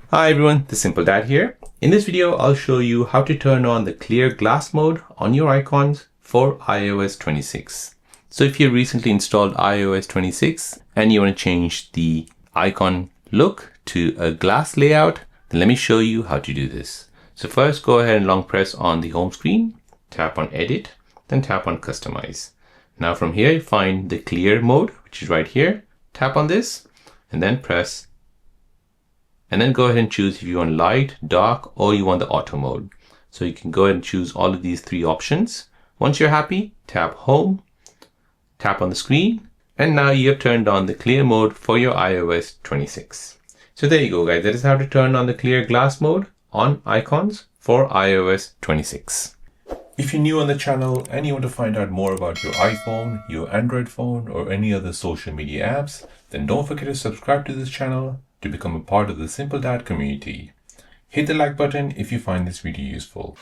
Hi everyone, the Simple Dad here. In this video, I'll show you how to turn on the clear glass mode on your icons for iOS 26. So if you recently installed iOS 26 and you want to change the icon look to a glass layout, then let me show you how to do this. So first go ahead and long press on the home screen, tap on Edit, then tap on Customize. Now from here, find the clear mode, which is right here. Tap on this and then press, and then go ahead and choose if you want light, dark, or you want the auto mode. So you can go ahead and choose all of these three options. Once you're happy, tap home, tap on the screen, and now you have turned on the clear mode for your iOS 26. So there you go, guys. That is how to turn on the clear glass mode on icons for iOS 26. If you're new on the channel and you want to find out more about your iPhone, your Android phone, or any other social media apps, then don't forget to subscribe to this channel to become a part of the Simple Dad community. Hit the like button if you find this video useful.